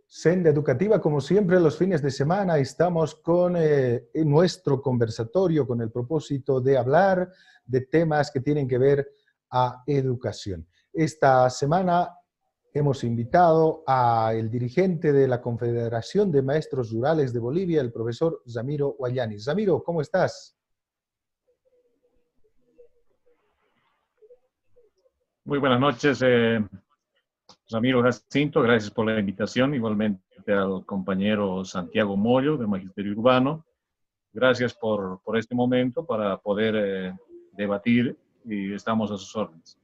Senda Educativa, como siempre, los fines de semana estamos con nuestro conversatorio con el propósito de hablar de temas que tienen que ver a educación. Esta semana hemos invitado al dirigente de la Confederación de Maestros Rurales de Bolivia, el profesor Zamiro Guayani. Zamiro, ¿cómo estás? Muy buenas noches, Ramiro Jacinto, gracias por la invitación, igualmente al compañero Santiago Mollo de Magisterio Urbano. Gracias por este momento para poder debatir y estamos a sus órdenes.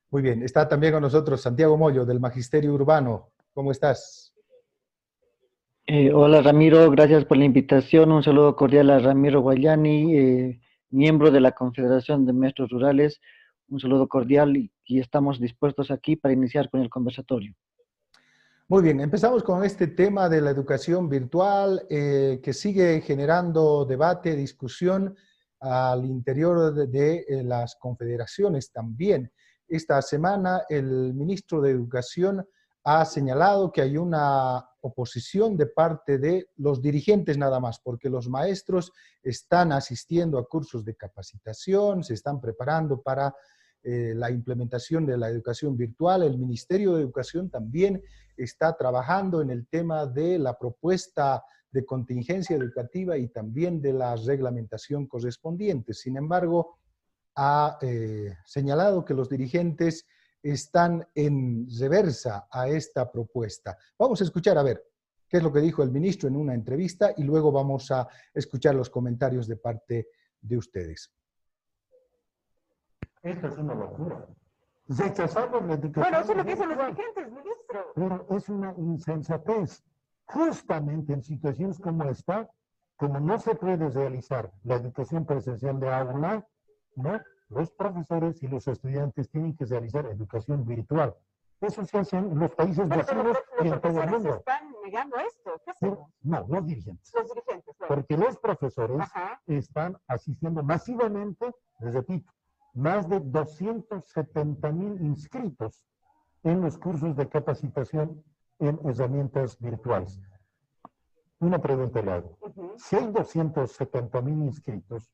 Muy bien, está también con nosotros Santiago Mollo del Magisterio Urbano. ¿Cómo estás? Hola Ramiro, gracias por la invitación. Un saludo cordial a Ramiro Guayani, miembro de la Confederación de Maestros Rurales. Un saludo cordial y estamos dispuestos aquí para iniciar con el conversatorio. Muy bien, empezamos con este tema de la educación virtual que sigue generando debate, discusión al interior de las confederaciones también. Esta semana el ministro de Educación ha señalado que hay una oposición de parte de los dirigentes nada más, porque los maestros están asistiendo a cursos de capacitación, se están preparando para la implementación de la educación virtual. El Ministerio de Educación también está trabajando en el tema de la propuesta de contingencia educativa y también de la reglamentación correspondiente. Sin embargo, ha señalado que los dirigentes están en reversa a esta propuesta. Vamos a escuchar a ver qué es lo que dijo el ministro en una entrevista y luego vamos a escuchar los comentarios de parte de ustedes. Esto es una locura. Rechazamos la educación. Bueno, eso es lo que dicen los dirigentes, ministro. Pero es una insensatez. Justamente en situaciones como esta, como no se puede realizar la educación presencial de aula, ¿no? Los profesores y los estudiantes tienen que realizar educación virtual. Eso se hace en los países vecinos y en todo el mundo. ¿Están negando esto? ¿Qué hacemos? No, los dirigentes. Los dirigentes. Bueno. Porque los profesores están asistiendo masivamente, les repito, más de 270,000 inscritos en los cursos de capacitación en herramientas virtuales. Una pregunta le hago. Si hay 270,000 inscritos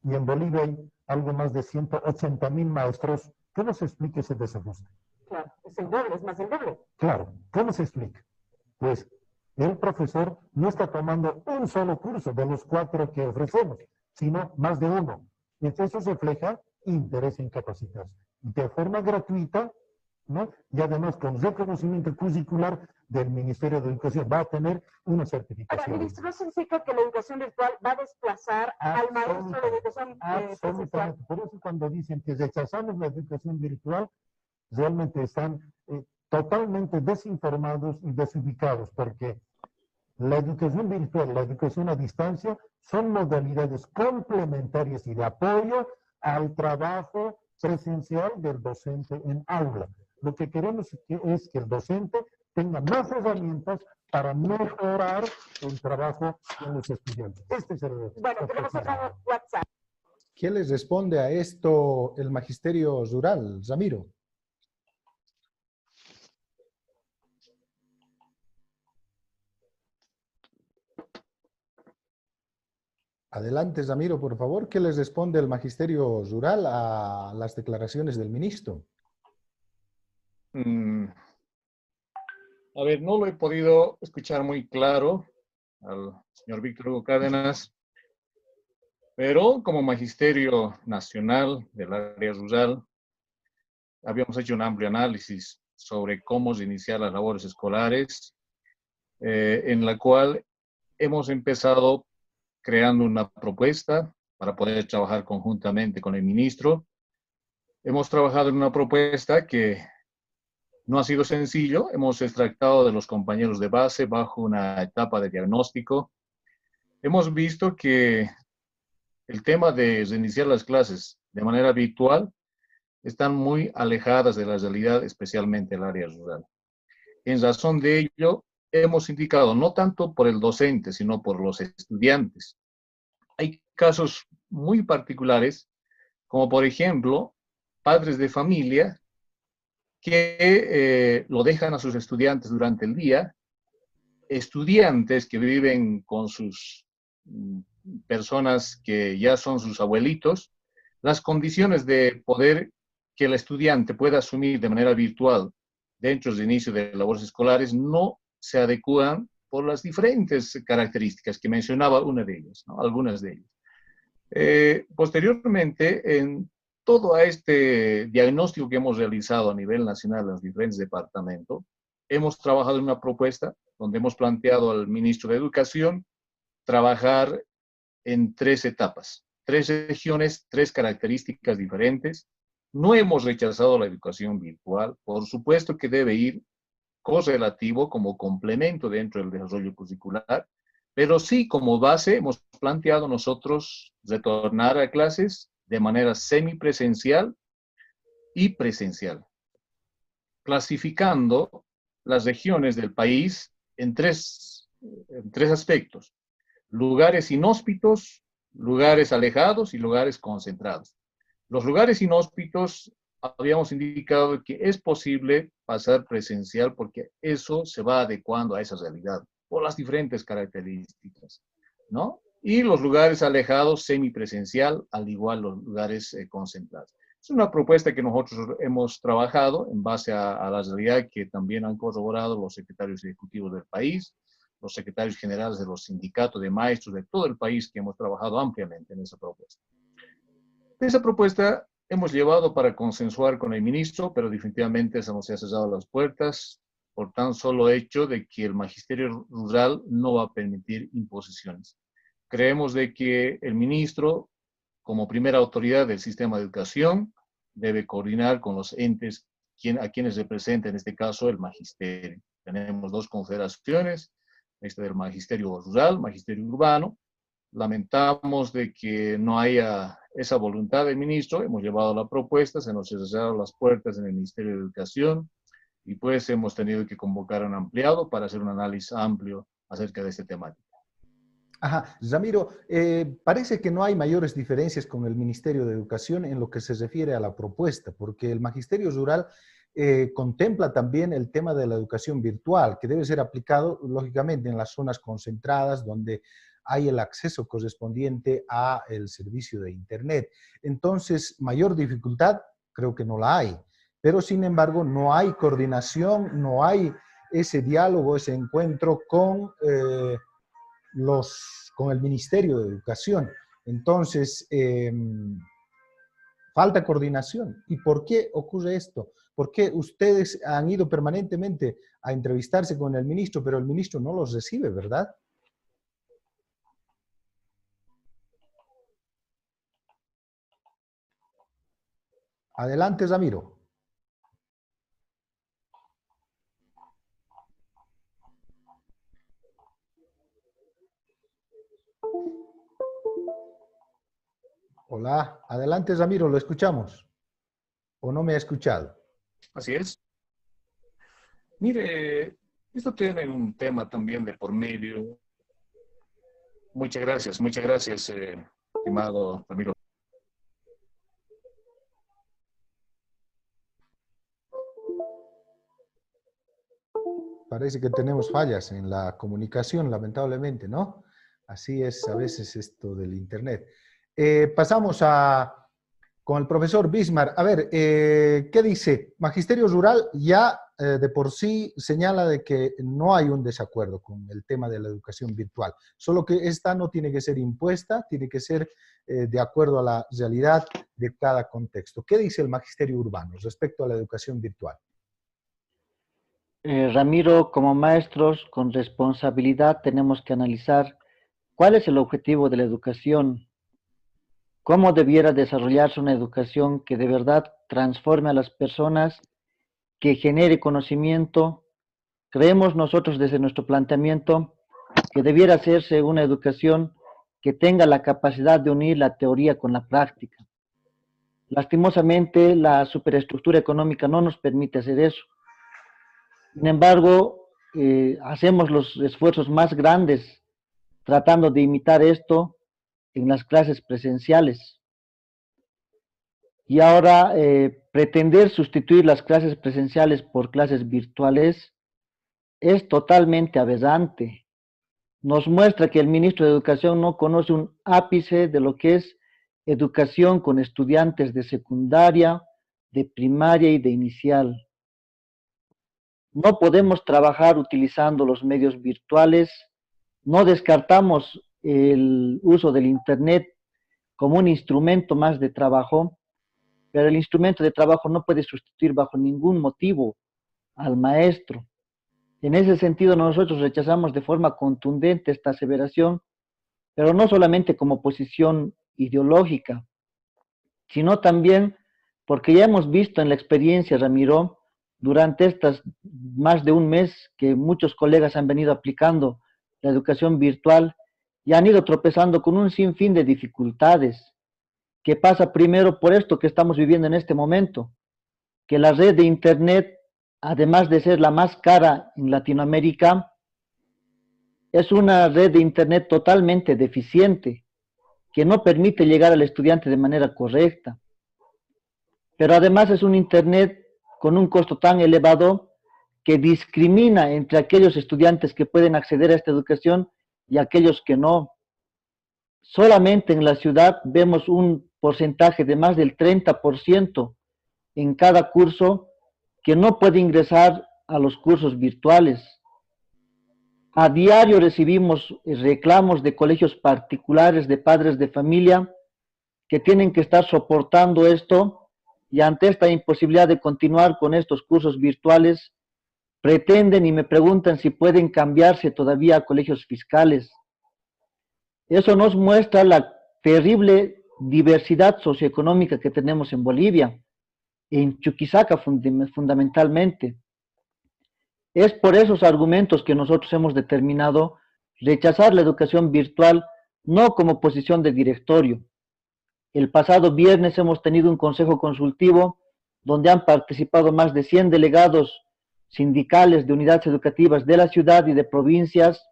y en Bolivia hay algo más de 180,000 maestros, ¿cómo se explica ese desajuste? Claro, es el doble, es más del doble. Claro, ¿cómo se explica? Pues el profesor no está tomando un solo curso de los 4 que ofrecemos, sino más de uno. Y entonces eso refleja interés en capacitarse de forma gratuita, ¿no? Y además con reconocimiento curricular del Ministerio de Educación. Va a tener una certificación. Ahora, ministro, ¿no significa que la educación virtual va a desplazar al maestro de educación presencial? Por eso cuando dicen que rechazamos la educación virtual, realmente están totalmente desinformados y desubicados, porque la educación virtual, la educación a distancia, son modalidades complementarias y de apoyo al trabajo presencial del docente en aula. Lo que queremos es que el docente tenga más herramientas para mejorar el trabajo con los estudiantes. Este es el... Bueno, tenemos otro WhatsApp. ¿Qué les responde a esto el Magisterio Rural, Ramiro? Adelante, Ramiro, por favor. ¿Qué les responde el Magisterio Rural a las declaraciones del ministro? A ver, no lo he podido escuchar muy claro al señor Víctor Hugo Cárdenas, pero como Magisterio Nacional del área rural, habíamos hecho un amplio análisis sobre cómo iniciar las labores escolares, en la cual hemos empezado creando una propuesta para poder trabajar conjuntamente con el ministro. Hemos trabajado en una propuesta que no ha sido sencillo. Hemos extractado de los compañeros de base bajo una etapa de diagnóstico. Hemos visto que el tema de reiniciar las clases de manera virtual están muy alejadas de la realidad, especialmente el área rural. En razón de ello, hemos indicado, no tanto por el docente, sino por los estudiantes. Hay casos muy particulares, como por ejemplo, padres de familia que lo dejan a sus estudiantes durante el día estudiantes que viven con sus personas que ya son sus abuelitos, las condiciones de poder que el estudiante pueda asumir de manera virtual dentro del inicio de labores escolares no se adecúan por las diferentes características que mencionaba una de ellas, ¿no? Algunas de ellas. Posteriormente, en todo este diagnóstico que hemos realizado a nivel nacional en los diferentes departamentos, hemos trabajado en una propuesta donde hemos planteado al ministro de Educación trabajar en 3 etapas, 3 regiones, 3 características diferentes. No hemos rechazado la educación virtual, por supuesto que debe ir correlativo como complemento dentro del desarrollo curricular, pero sí como base hemos planteado nosotros retornar a clases de manera semipresencial y presencial, clasificando las regiones del país en tres aspectos: lugares inhóspitos, lugares alejados y lugares concentrados. Los lugares inhóspitos habíamos indicado que es posible pasar presencial porque eso se va adecuando a esa realidad por las diferentes características, ¿no? Y los lugares alejados, semipresencial, al igual los lugares concentrados. Es una propuesta que nosotros hemos trabajado en base a la realidad que también han corroborado los secretarios ejecutivos del país, los secretarios generales de los sindicatos de maestros de todo el país, que hemos trabajado ampliamente en esa propuesta. Esa propuesta hemos llevado para consensuar con el ministro, pero definitivamente se nos ha cerrado las puertas por tan solo hecho de que el magisterio rural no va a permitir imposiciones. Creemos de que el ministro, como primera autoridad del sistema de educación, debe coordinar con los entes a quienes representa, en este caso, el magisterio. Tenemos 2 confederaciones, del magisterio rural, magisterio urbano. Lamentamos de que no haya esa voluntad del ministro. Hemos llevado la propuesta, se nos cerraron las puertas en el Ministerio de Educación y pues hemos tenido que convocar a un ampliado para hacer un análisis amplio acerca de esta temática. Ajá, Ramiro, parece que no hay mayores diferencias con el Ministerio de Educación en lo que se refiere a la propuesta, porque el Magisterio Rural contempla también el tema de la educación virtual, que debe ser aplicado, lógicamente, en las zonas concentradas donde hay el acceso correspondiente al servicio de Internet. Entonces, mayor dificultad creo que no la hay, pero sin embargo no hay coordinación, no hay ese diálogo, ese encuentro con el Ministerio de Educación. Entonces, falta coordinación. ¿Y por qué ocurre esto? ¿Por qué ustedes han ido permanentemente a entrevistarse con el ministro, pero el ministro no los recibe, verdad? Adelante, Ramiro. Hola, adelante, Ramiro, lo escuchamos. ¿O no me ha escuchado? Así es. Mire, esto tiene un tema también de por medio. Muchas gracias, estimado Ramiro. Parece que tenemos fallas en la comunicación, lamentablemente, ¿no? Así es a veces esto del Internet. Pasamos con el profesor Bismar. A ver, ¿qué dice? Magisterio Rural ya de por sí señala de que no hay un desacuerdo con el tema de la educación virtual, solo que esta no tiene que ser impuesta, tiene que ser de acuerdo a la realidad de cada contexto. ¿Qué dice el Magisterio Urbano respecto a la educación virtual? Ramiro, como maestros con responsabilidad tenemos que analizar cuál es el objetivo de la educación, cómo debiera desarrollarse una educación que de verdad transforme a las personas, que genere conocimiento. Creemos nosotros desde nuestro planteamiento que debiera hacerse una educación que tenga la capacidad de unir la teoría con la práctica. Lastimosamente, la superestructura económica no nos permite hacer eso. Sin embargo, hacemos los esfuerzos más grandes tratando de imitar esto en las clases presenciales. Y ahora, pretender sustituir las clases presenciales por clases virtuales es totalmente aberrante. Nos muestra que el ministro de Educación no conoce un ápice de lo que es educación con estudiantes de secundaria, de primaria y de inicial. No podemos trabajar utilizando los medios virtuales, no descartamos el uso del Internet como un instrumento más de trabajo, pero el instrumento de trabajo no puede sustituir bajo ningún motivo al maestro. En ese sentido, nosotros rechazamos de forma contundente esta aseveración, pero no solamente como posición ideológica, sino también porque ya hemos visto en la experiencia, Ramiro, durante estas más de un mes que muchos colegas han venido aplicando la educación virtual y han ido tropezando con un sinfín de dificultades, que pasa primero por esto que estamos viviendo en este momento, que la red de Internet, además de ser la más cara en Latinoamérica, es una red de Internet totalmente deficiente, que no permite llegar al estudiante de manera correcta. Pero además es un Internet con un costo tan elevado que discrimina entre aquellos estudiantes que pueden acceder a esta educación y aquellos que no. Solamente en la ciudad vemos un porcentaje de más del 30% en cada curso que no puede ingresar a los cursos virtuales. A diario recibimos reclamos de colegios particulares, de padres de familia, que tienen que estar soportando esto y ante esta imposibilidad de continuar con estos cursos virtuales, pretenden y me preguntan si pueden cambiarse todavía a colegios fiscales. Eso nos muestra la terrible diversidad socioeconómica que tenemos en Bolivia, en Chuquisaca fundamentalmente. Es por esos argumentos que nosotros hemos determinado rechazar la educación virtual no como posición de directorio. El pasado viernes hemos tenido un consejo consultivo donde han participado más de 100 delegados sindicales de unidades educativas de la ciudad y de provincias,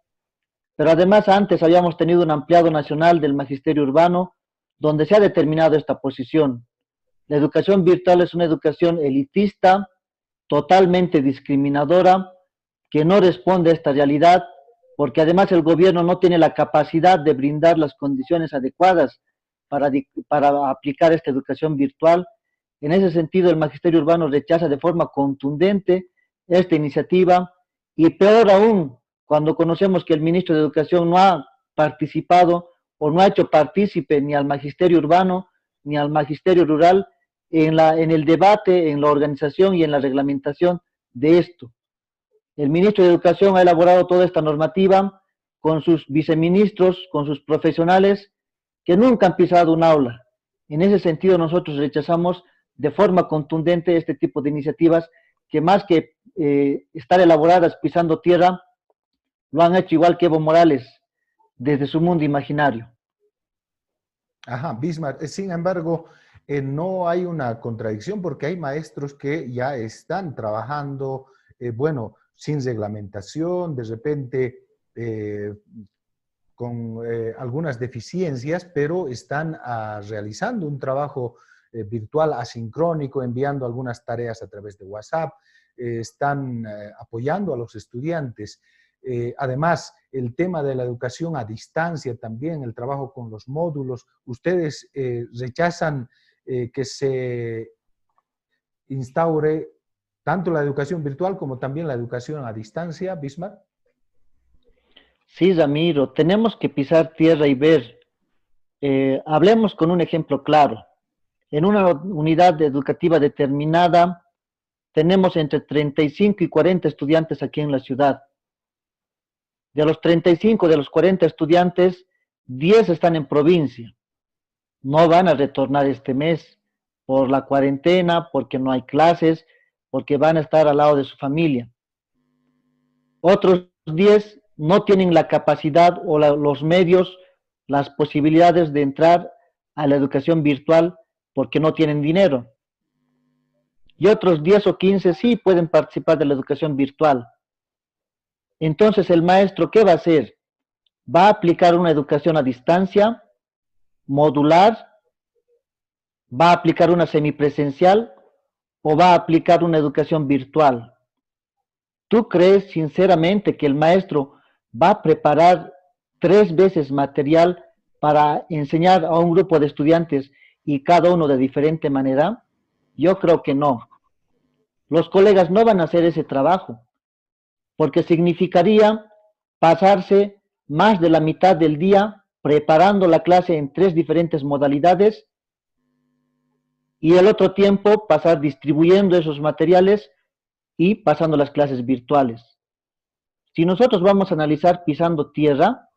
pero además antes habíamos tenido un ampliado nacional del magisterio urbano donde se ha determinado esta posición. La educación virtual es una educación elitista, totalmente discriminadora, que no responde a esta realidad, porque además el gobierno no tiene la capacidad de brindar las condiciones adecuadas para aplicar esta educación virtual. En ese sentido, el magisterio urbano rechaza de forma contundente esta iniciativa y peor aún, cuando conocemos que el ministro de Educación no ha participado o no ha hecho partícipe ni al magisterio urbano ni al magisterio rural en el debate, en la organización y en la reglamentación de esto. El ministro de Educación ha elaborado toda esta normativa con sus viceministros, con sus profesionales, que nunca han pisado un aula. En ese sentido, nosotros rechazamos de forma contundente este tipo de iniciativas que más que estar elaboradas pisando tierra, lo han hecho igual que Evo Morales, desde su mundo imaginario. Ajá, Bismarck. Sin embargo, no hay una contradicción porque hay maestros que ya están trabajando, bueno, sin reglamentación, de repente con algunas deficiencias, pero están realizando un trabajo virtual asincrónico, enviando algunas tareas a través de WhatsApp, están apoyando a los estudiantes. Además, el tema de la educación a distancia también, el trabajo con los módulos, ¿ustedes rechazan que se instaure tanto la educación virtual como también la educación a distancia, Bismarck? Sí, Ramiro, tenemos que pisar tierra y ver. Hablemos con un ejemplo claro. En una unidad educativa determinada, tenemos entre 35 y 40 estudiantes aquí en la ciudad. De los 35, de los 40 estudiantes, 10 están en provincia. No van a retornar este mes por la cuarentena, porque no hay clases, porque van a estar al lado de su familia. Otros 10 no tienen la capacidad o los medios, las posibilidades de entrar a la educación virtual porque no tienen dinero. Y otros 10 o 15 sí pueden participar de la educación virtual. Entonces, el maestro, ¿qué va a hacer? ¿Va a aplicar una educación a distancia, modular? ¿Va a aplicar una semipresencial o va a aplicar una educación virtual? ¿Tú crees sinceramente que el maestro va a preparar 3 veces material para enseñar a un grupo de estudiantes y cada uno de diferente manera? Yo creo que no. Los colegas no van a hacer ese trabajo, porque significaría pasarse más de la mitad del día preparando la clase en 3 diferentes modalidades y el otro tiempo pasar distribuyendo esos materiales y pasando las clases virtuales. Si nosotros vamos a analizar pisando tierra,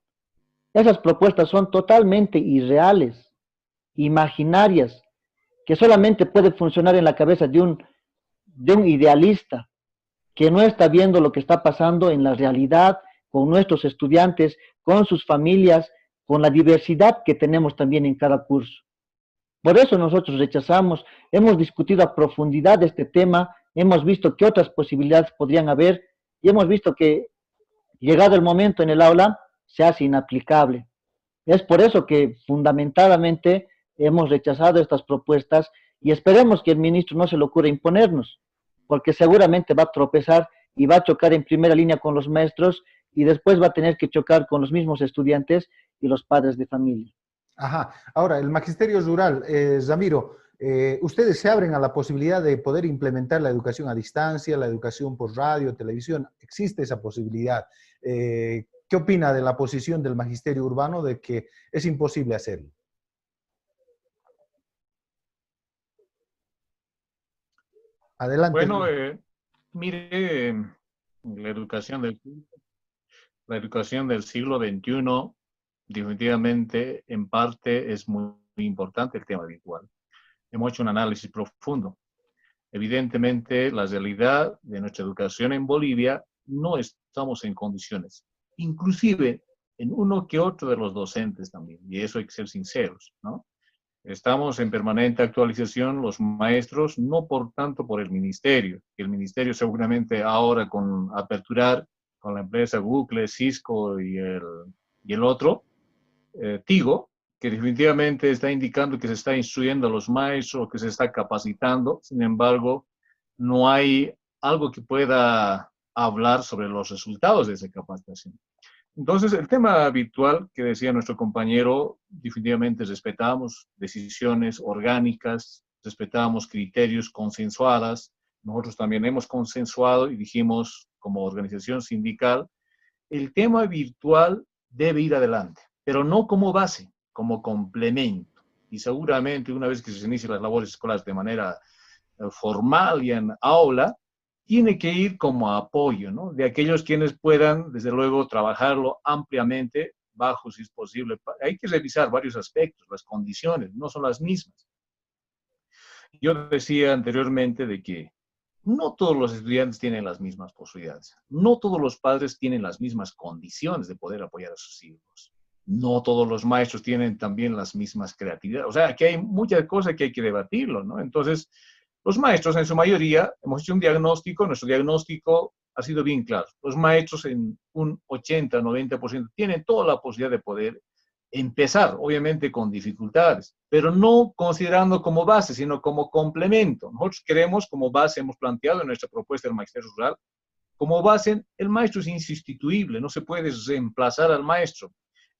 esas propuestas son totalmente irreales, imaginarias, que solamente puede funcionar en la cabeza de un idealista que no está viendo lo que está pasando en la realidad con nuestros estudiantes, con sus familias, con la diversidad que tenemos también en cada curso. Por eso nosotros rechazamos, hemos discutido a profundidad este tema, hemos visto qué otras posibilidades podrían haber y hemos visto que llegado el momento en el aula se hace inaplicable. Es por eso que fundamentadamente hemos rechazado estas propuestas y esperemos que el ministro no se le ocurra imponernos, porque seguramente va a tropezar y va a chocar en primera línea con los maestros y después va a tener que chocar con los mismos estudiantes y los padres de familia. Ajá. Ahora, el magisterio rural, Ramiro, ustedes se abren a la posibilidad de poder implementar la educación a distancia, la educación por radio, televisión. Existe esa posibilidad. ¿Qué opina de la posición del magisterio urbano de que es imposible hacerlo? Adelante. Bueno, mire, la educación del siglo XXI definitivamente en parte es muy importante el tema virtual. Hemos hecho un análisis profundo. Evidentemente, la realidad de nuestra educación en Bolivia no estamos en condiciones, inclusive en uno que otro de los docentes también, y eso hay que ser sinceros, ¿no? Estamos en permanente actualización los maestros, no por tanto por el ministerio, que el ministerio seguramente ahora con aperturar con la empresa Google, Cisco y el otro, Tigo, que definitivamente está indicando que se está instruyendo a los maestros, que se está capacitando. Sin embargo, no hay algo que pueda hablar sobre los resultados de esa capacitación. Entonces, el tema virtual que decía nuestro compañero, definitivamente respetamos decisiones orgánicas, respetamos criterios consensuadas. Nosotros también hemos consensuado y dijimos como organización sindical, el tema virtual debe ir adelante, pero no como base, como complemento. Y seguramente una vez que se inicien las labores escolares de manera formal y en aula, tiene que ir como apoyo, ¿no? De aquellos quienes puedan, desde luego, trabajarlo ampliamente bajo, si es posible. Hay que revisar varios aspectos, las condiciones no son las mismas. Yo decía anteriormente de que no todos los estudiantes tienen las mismas posibilidades, no todos los padres tienen las mismas condiciones de poder apoyar a sus hijos, no todos los maestros tienen también las mismas creatividades, o sea, que hay muchas cosas que hay que debatirlo, ¿no? Entonces, los maestros en su mayoría hemos hecho un diagnóstico, nuestro diagnóstico ha sido bien claro, los maestros en un 80-90% tienen toda la posibilidad de poder empezar, obviamente con dificultades, pero no considerando como base, sino como complemento. Nosotros queremos como base, hemos planteado en nuestra propuesta del magisterio rural, como base, el maestro es insustituible, no se puede reemplazar al maestro.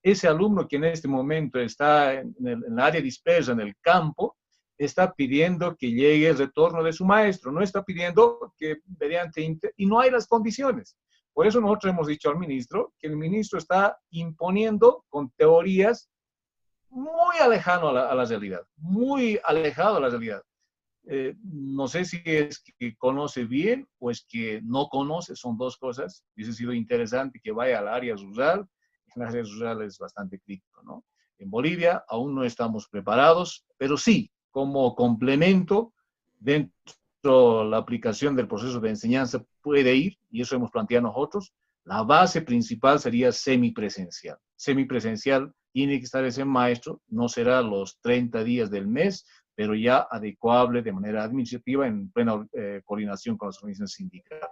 Ese alumno que en este momento está en el área dispersa, en el campo, está pidiendo que llegue el retorno de su maestro, no está pidiendo que mediante, y no hay las condiciones. Por eso nosotros hemos dicho al ministro que el ministro está imponiendo con teorías muy alejado a la realidad, muy alejado a la realidad. No sé si es que conoce bien o es que no conoce, son dos cosas. Hubiese sido interesante que vaya al área rural. En la área rural es bastante crítico, ¿no? En Bolivia aún no estamos preparados, pero sí, como complemento dentro la aplicación del proceso de enseñanza puede ir, y eso hemos planteado nosotros, la base principal sería semipresencial. Semipresencial tiene que estar ese maestro, no será los 30 días del mes, pero ya adecuable de manera administrativa en plena coordinación con las organizaciones sindicales.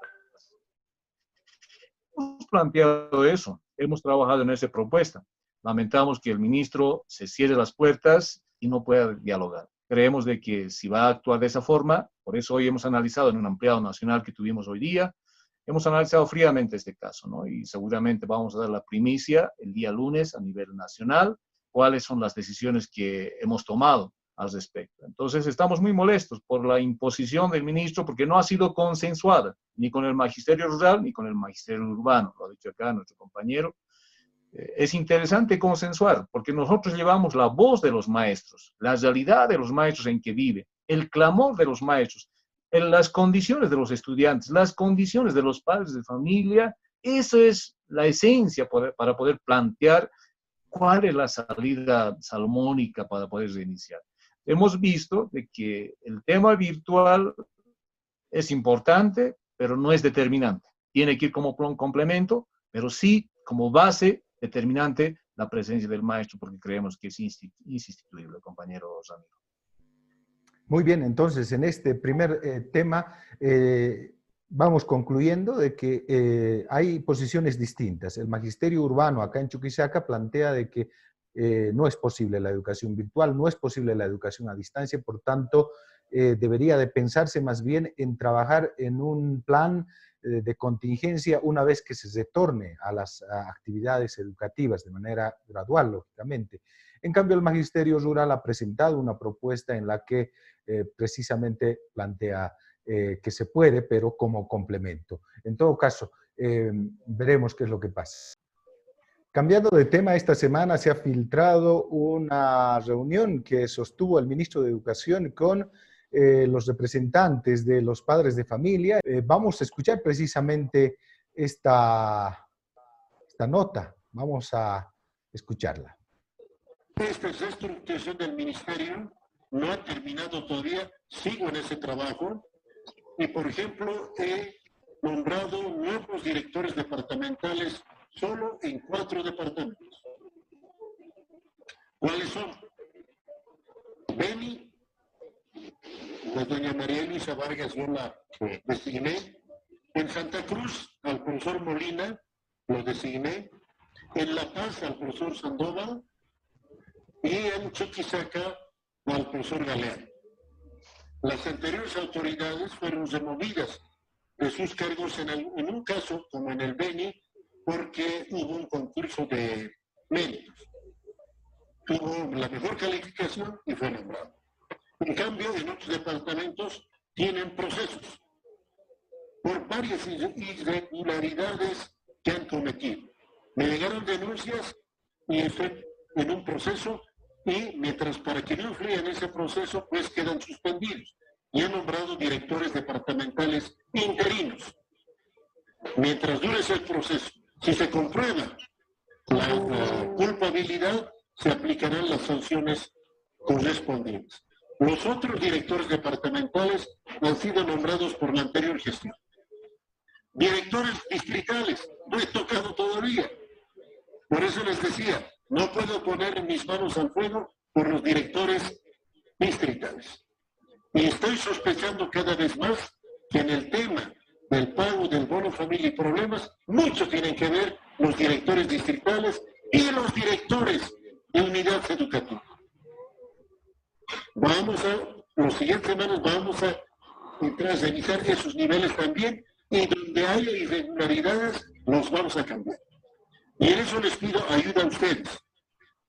Hemos planteado eso, hemos trabajado en esa propuesta. Lamentamos que el ministro se cierre las puertas y no pueda dialogar. Creemos de que si va a actuar de esa forma, por eso hoy hemos analizado en un ampliado nacional que tuvimos hoy día, hemos analizado fríamente este caso, ¿no? Y seguramente vamos a dar la primicia el día lunes a nivel nacional, cuáles son las decisiones que hemos tomado al respecto. Entonces, estamos muy molestos por la imposición del ministro, porque no ha sido consensuada, ni con el magisterio rural, ni con el magisterio urbano, lo ha dicho acá nuestro compañero. Es interesante consensuar, porque nosotros llevamos la voz de los maestros, la realidad de los maestros en que vive, el clamor de los maestros, las condiciones de los estudiantes, las condiciones de los padres de familia. Eso es la esencia para poder plantear cuál es la salida salomónica para poder reiniciar. Hemos visto de que el tema virtual es importante, pero no es determinante. Tiene que ir como complemento, pero sí como base determinante la presencia del maestro, porque creemos que es insustituible, compañero Ramiro. Muy bien, entonces en este primer tema vamos concluyendo de que hay posiciones distintas. El magisterio urbano acá en Chuquisaca plantea de que no es posible la educación virtual, no es posible la educación a distancia, por tanto debería de pensarse más bien en trabajar en un plan de contingencia una vez que se retorne a las actividades educativas de manera gradual, lógicamente. En cambio, el magisterio rural ha presentado una propuesta en la que precisamente plantea que se puede, pero como complemento. En todo caso, veremos qué es lo que pasa. Cambiando de tema, esta semana se ha filtrado una reunión que sostuvo el ministro de Educación con los representantes de los padres de familia. Vamos a escuchar precisamente esta nota. Vamos a escucharla. Esta reestructuración del ministerio no ha terminado todavía, sigo en ese trabajo y, por ejemplo, he nombrado nuevos directores departamentales solo en 4 departamentos. ¿Cuáles son? Beni, la doña María Elisa Vargas, yo la designé. En Santa Cruz, al profesor Molina, lo designé. En La Paz, al profesor Sandoval. Y en Chuquisaca, al profesor Galeano. Las anteriores autoridades fueron removidas de sus cargos en un caso, como en el Beni, porque hubo un concurso de méritos. Tuvo la mejor calificación y fue nombrado. En cambio, en otros departamentos tienen procesos por varias irregularidades que han cometido. Me llegaron denuncias y estoy en un proceso y mientras para que no influya en ese proceso, pues quedan suspendidos. Y han nombrado directores departamentales interinos. Mientras dure ese proceso, si se comprueba la culpabilidad, se aplicarán las sanciones correspondientes. Los otros directores departamentales han sido nombrados por la anterior gestión. Directores distritales, no he tocado todavía. Por eso les decía, no puedo poner mis manos al fuego por los directores distritales. Y estoy sospechando cada vez más que en el tema del pago del bono familia y problemas, mucho tienen que ver los directores distritales y los directores de unidades educativas. Los siguientes semanas vamos a entrar a revisar esos niveles también y donde haya irregularidades los vamos a cambiar. Y en eso les pido ayuda a ustedes.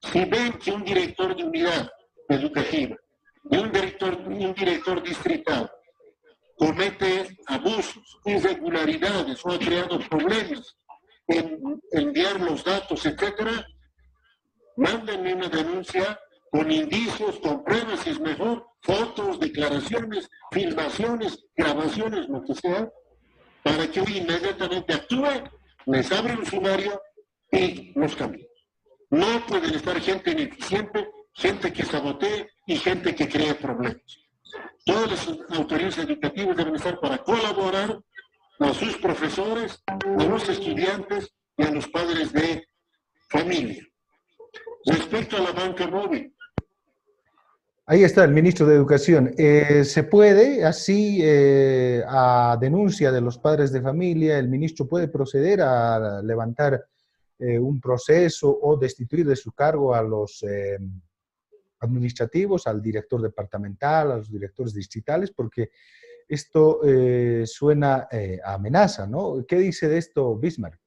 Si ven que un director de unidad educativa y un director distrital comete abusos, irregularidades o ha creado problemas en enviar los datos, etcétera, mándenme una denuncia con indicios, con pruebas, si es mejor, fotos, declaraciones, filmaciones, grabaciones, lo que sea, para que hoy inmediatamente actúe, les abre un sumario y los cambie. No pueden estar gente ineficiente, gente que sabotee y gente que crea problemas. Todas las autoridades educativas deben estar para colaborar a sus profesores, a los estudiantes y a los padres de familia. Respecto a la banca móvil. Ahí está el ministro de Educación. ¿Se puede, así, a denuncia de los padres de familia, el ministro puede proceder a levantar un proceso o destituir de su cargo a los administrativos, al director departamental, a los directores distritales? Porque esto suena a amenaza, ¿no? ¿Qué dice de esto Bismarck?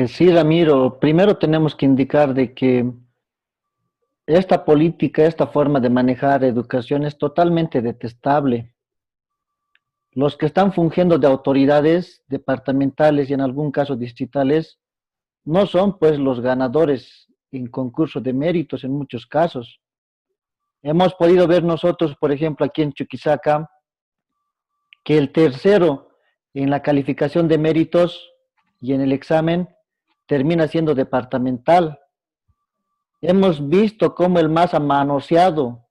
Sí, Ramiro, primero tenemos que indicar de que esta política, esta forma de manejar educación es totalmente detestable. Los que están fungiendo de autoridades departamentales y en algún caso distritales no son pues los ganadores en concurso de méritos en muchos casos. Hemos podido ver nosotros, por ejemplo, aquí en Chuquisaca, que el tercero en la calificación de méritos y en el examen termina siendo departamental. Hemos visto cómo el MAS ha manoseado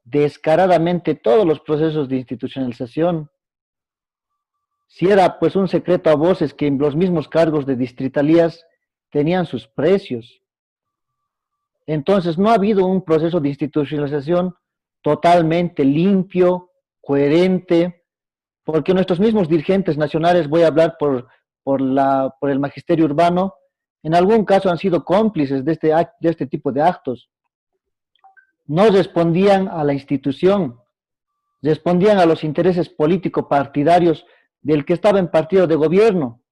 descaradamente todos los procesos de institucionalización. Si era pues un secreto a voces que los mismos cargos de distritalías tenían sus precios. Entonces no ha habido un proceso de institucionalización totalmente limpio, coherente, porque nuestros mismos dirigentes nacionales, voy a hablar por el magisterio urbano, en algún caso han sido cómplices de este tipo de actos. No respondían a la institución, respondían a los intereses político-partidarios del que estaba en partido de gobierno.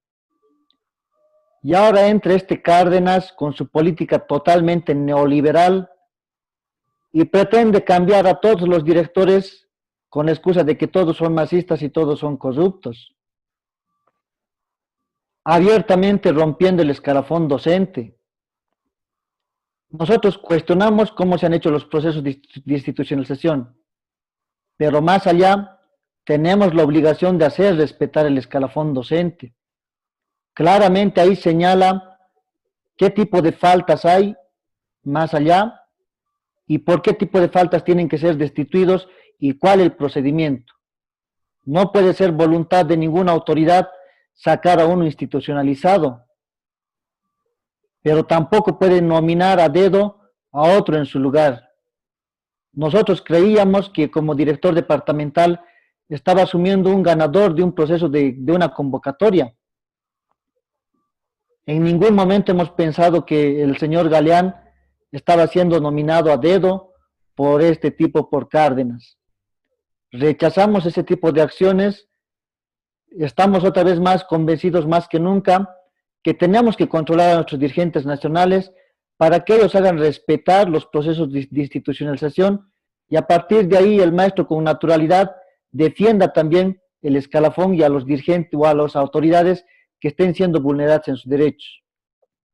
Y ahora entra este Cárdenas con su política totalmente neoliberal y pretende cambiar a todos los directores con la excusa de que todos son masistas y todos son corruptos. Abiertamente rompiendo el escalafón docente. Nosotros cuestionamos cómo se han hecho los procesos de institucionalización, pero más allá tenemos la obligación de hacer respetar el escalafón docente. Claramente ahí señala qué tipo de faltas hay más allá y por qué tipo de faltas tienen que ser destituidos y cuál es el procedimiento. No puede ser voluntad de ninguna autoridad sacar a uno institucionalizado, pero tampoco puede nominar a dedo a otro en su lugar. Nosotros creíamos que como director departamental estaba asumiendo un ganador de un proceso de una convocatoria. En ningún momento hemos pensado que el señor Galeán estaba siendo nominado a dedo por este tipo, por Cárdenas. Rechazamos ese tipo de acciones. Estamos otra vez más convencidos más que nunca que tenemos que controlar a nuestros dirigentes nacionales para que ellos hagan respetar los procesos de institucionalización y a partir de ahí el maestro con naturalidad defienda también el escalafón y a los dirigentes o a las autoridades que estén siendo vulneradas en sus derechos.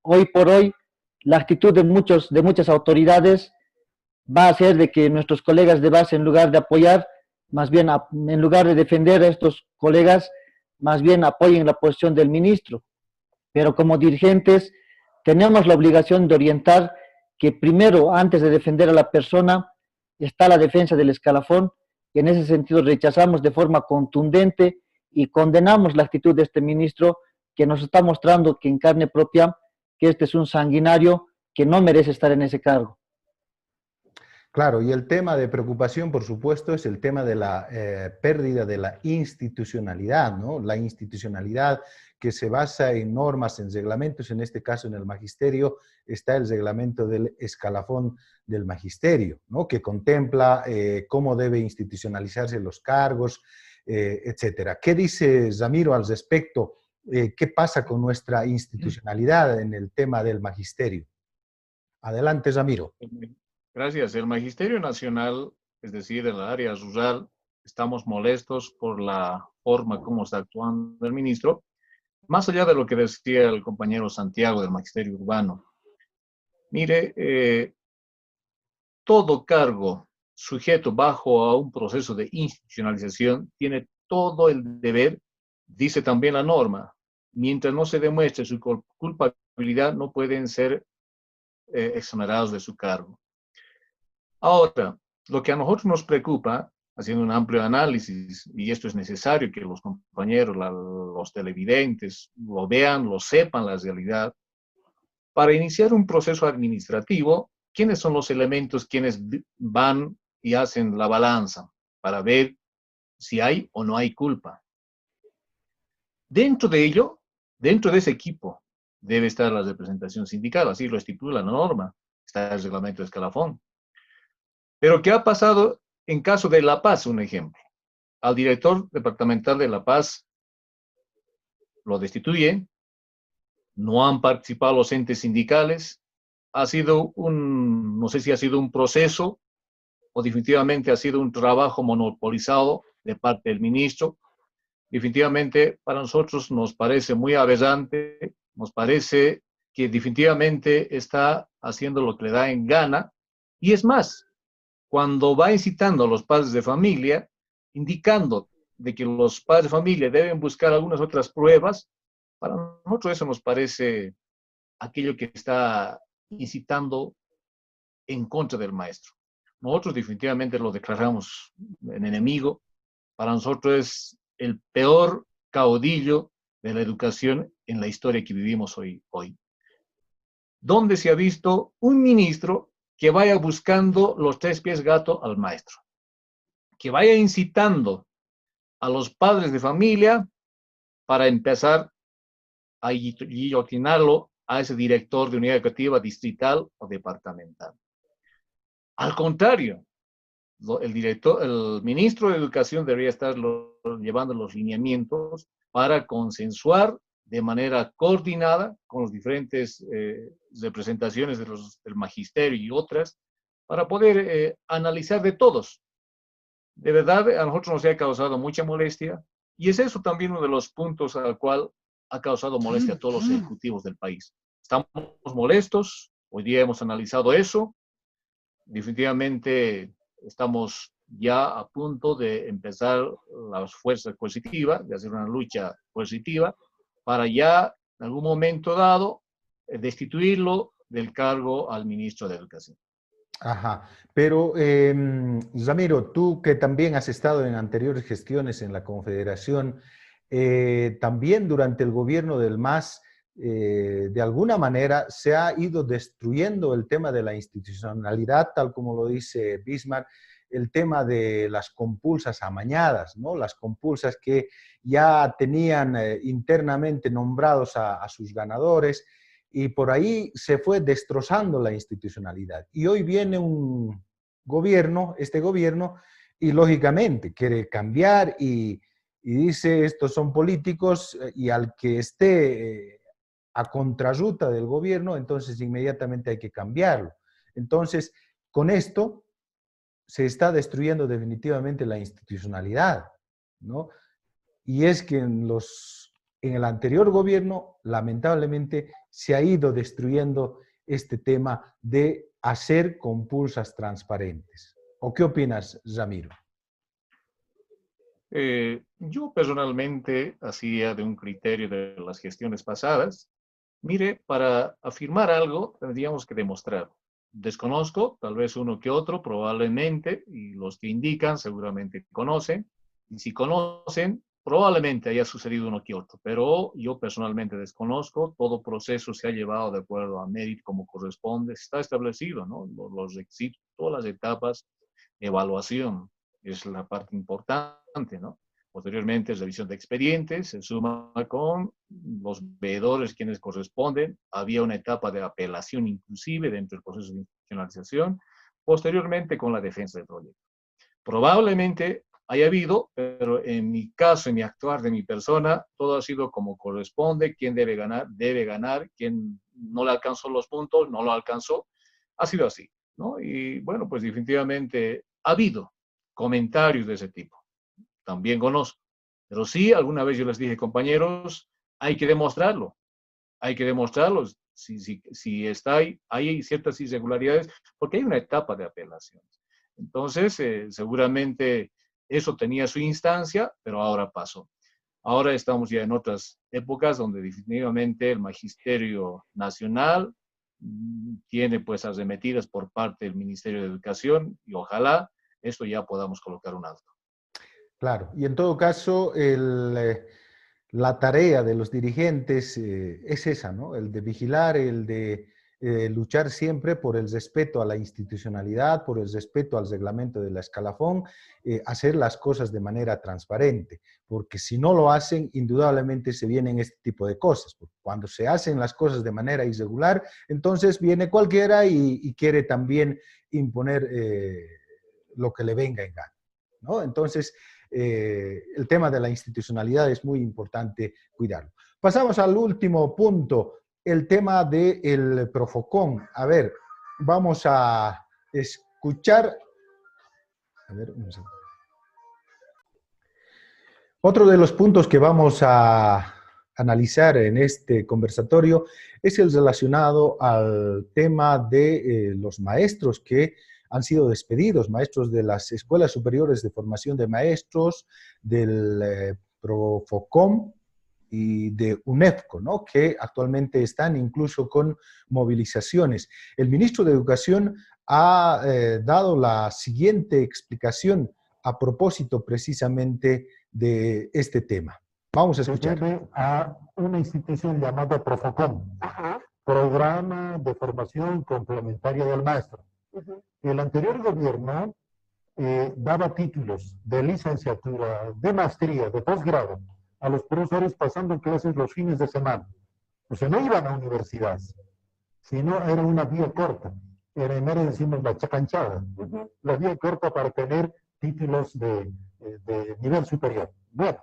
Hoy por hoy, la actitud de muchas autoridades va a ser de que nuestros colegas de base, en lugar de apoyar, más bien en lugar de defender a estos colegas, más bien apoyen la posición del ministro. Pero como dirigentes tenemos la obligación de orientar que primero, antes de defender a la persona, está la defensa del escalafón, y en ese sentido rechazamos de forma contundente y condenamos la actitud de este ministro que nos está mostrando que en carne propia que este es un sanguinario que no merece estar en ese cargo. Claro, y el tema de preocupación, por supuesto, es el tema de la pérdida de la institucionalidad, ¿no? La institucionalidad que se basa en normas, en reglamentos, en este caso en el magisterio, está el reglamento del escalafón del magisterio, ¿no? Que contempla cómo debe institucionalizarse los cargos, etcétera. ¿Qué dice Ramiro al respecto? ¿Qué pasa con nuestra institucionalidad en el tema del magisterio? Adelante, Ramiro. Gracias. El Magisterio Nacional, es decir, en la área rural, estamos molestos por la forma como está actuando el ministro, más allá de lo que decía el compañero Santiago del Magisterio Urbano. Mire, todo cargo sujeto bajo a un proceso de institucionalización tiene todo el deber, dice también la norma, mientras no se demuestre su culpabilidad, no pueden ser exonerados de su cargo. Ahora, lo que a nosotros nos preocupa, haciendo un amplio análisis, y esto es necesario que los compañeros, los televidentes, lo vean, lo sepan la realidad, para iniciar un proceso administrativo, ¿quiénes son los elementos quienes van y hacen la balanza para ver si hay o no hay culpa? Dentro de ello, dentro de ese equipo, debe estar la representación sindical, así lo estipula la norma, está el reglamento de escalafón. Pero ¿qué ha pasado en caso de La Paz, un ejemplo? al director departamental de La Paz lo destituye, no han participado los entes sindicales, ha sido no sé si ha sido un proceso o definitivamente ha sido un trabajo monopolizado de parte del ministro. Definitivamente para nosotros nos parece muy aberrante, nos parece que definitivamente está haciendo lo que le da en gana, y es más, cuando va incitando a los padres de familia, indicando de que los padres de familia deben buscar algunas otras pruebas, para nosotros eso nos parece aquello que está incitando en contra del maestro. Nosotros definitivamente lo declaramos en enemigo. Para nosotros es el peor caudillo de la educación en la historia que vivimos hoy. ¿Dónde se ha visto un ministro que vaya buscando los 3 pies gato al maestro? Que vaya incitando a los padres de familia para empezar a guillotinarlo a ese director de unidad educativa distrital o departamental. Al contrario, el ministro de Educación debería estar llevando los lineamientos para consensuar de manera coordinada con las diferentes representaciones del magisterio y otras, para poder analizar de todos. De verdad, a nosotros nos ha causado mucha molestia, y es eso también uno de los puntos al cual ha causado molestia a todos los ejecutivos del país. Estamos molestos, hoy día hemos analizado eso, definitivamente estamos ya a punto de empezar las fuerzas coercitivas, de hacer una lucha coercitiva, para ya en algún momento dado destituirlo del cargo al ministro de Educación. Ajá, pero Ramiro, tú que también has estado en anteriores gestiones en la Confederación, también durante el gobierno del MAS, de alguna manera se ha ido destruyendo el tema de la institucionalidad, tal como lo dice Bismarck, el tema de las compulsas amañadas, ¿no? Las compulsas que ya tenían internamente nombrados a sus ganadores, y por ahí se fue destrozando la institucionalidad. Y hoy viene un gobierno, este gobierno, y lógicamente quiere cambiar y dice, estos son políticos, y al que esté a contrarruta del gobierno, entonces inmediatamente hay que cambiarlo. Entonces, con esto se está destruyendo definitivamente la institucionalidad, ¿no? Y es que en el anterior gobierno, lamentablemente, se ha ido destruyendo este tema de hacer compulsas transparentes. ¿O qué opinas, Ramiro? Yo personalmente hacía de un criterio de las gestiones pasadas. Mire, para afirmar algo tendríamos que demostrar. Desconozco, tal vez uno que otro, probablemente, y los que indican seguramente conocen, y si conocen, probablemente haya sucedido uno que otro, pero yo personalmente desconozco, todo proceso se ha llevado de acuerdo a mérito como corresponde, está establecido, ¿no? Los requisitos, todas las etapas de evaluación, es la parte importante, ¿no? Posteriormente, revisión de expedientes, se suma con los veedores quienes corresponden. Había una etapa de apelación inclusive dentro del proceso de institucionalización. Posteriormente, con la defensa del proyecto. Probablemente haya habido, pero en mi caso, en mi actuar de mi persona, todo ha sido como corresponde. Quien debe ganar. Quien no le alcanzó los puntos, no lo alcanzó. Ha sido así, ¿no? Y bueno, pues definitivamente ha habido comentarios de ese tipo. También conozco. Pero sí, alguna vez yo les dije, compañeros, hay que demostrarlo. Hay que demostrarlo. Si hay ciertas irregularidades, porque hay una etapa de apelación. Entonces, seguramente eso tenía su instancia, pero ahora pasó. Ahora estamos ya en otras épocas donde definitivamente el Magisterio Nacional tiene pues arremetidas por parte del Ministerio de Educación, y ojalá esto ya podamos colocar un alto. Claro, y en todo caso, la tarea de los dirigentes es esa, ¿no? El de vigilar, el de luchar siempre por el respeto a la institucionalidad, por el respeto al reglamento de la escalafón, hacer las cosas de manera transparente, porque si no lo hacen, indudablemente se vienen este tipo de cosas. Porque cuando se hacen las cosas de manera irregular, entonces viene cualquiera y quiere también imponer lo que le venga en gana, ¿no? Entonces, el tema de la institucionalidad es muy importante cuidarlo. Pasamos al último punto, el tema del Profocon. A ver, vamos a escuchar. A ver, un segundo. Otro de los puntos que vamos a analizar en este conversatorio es el relacionado al tema de los maestros que han sido despedidos, maestros de las Escuelas Superiores de Formación de Maestros, del Profocon y de UNEFCO, ¿no? Que actualmente están incluso con movilizaciones. El ministro de Educación ha dado la siguiente explicación a propósito precisamente de este tema. Vamos a escuchar. Se debe a una institución llamada Profocon, Ajá. Programa de Formación Complementaria del Maestro. El anterior gobierno daba títulos de licenciatura, de maestría, de posgrado a los profesores pasando clases los fines de semana. O sea, no iban a universidades, sino era una vía corta. En Emere decimos la chacanchada, la vía corta para tener títulos de nivel superior. Bueno,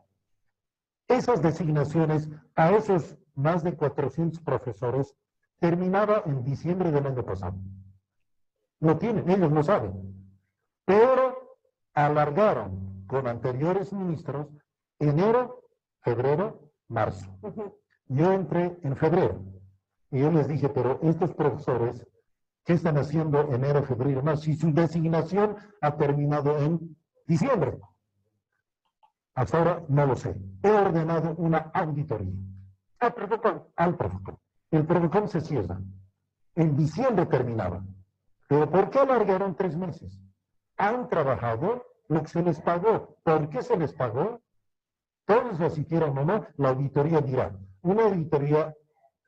esas designaciones a esos más de 400 profesores terminaba en diciembre del año pasado. Lo tienen, ellos lo saben. Pero alargaron con anteriores ministros enero, febrero, marzo. Yo entré en febrero y yo les dije, pero estos profesores, ¿qué están haciendo enero, febrero, marzo? Si su designación ha terminado en diciembre. Hasta ahora no lo sé. He ordenado una auditoría al Profocon. El Profocon se cierra. En diciembre terminaba. ¿Pero por qué alargaron 3 meses? Han trabajado lo que se les pagó. ¿Por qué se les pagó? Todos asistieron o no, la auditoría dirá. Una auditoría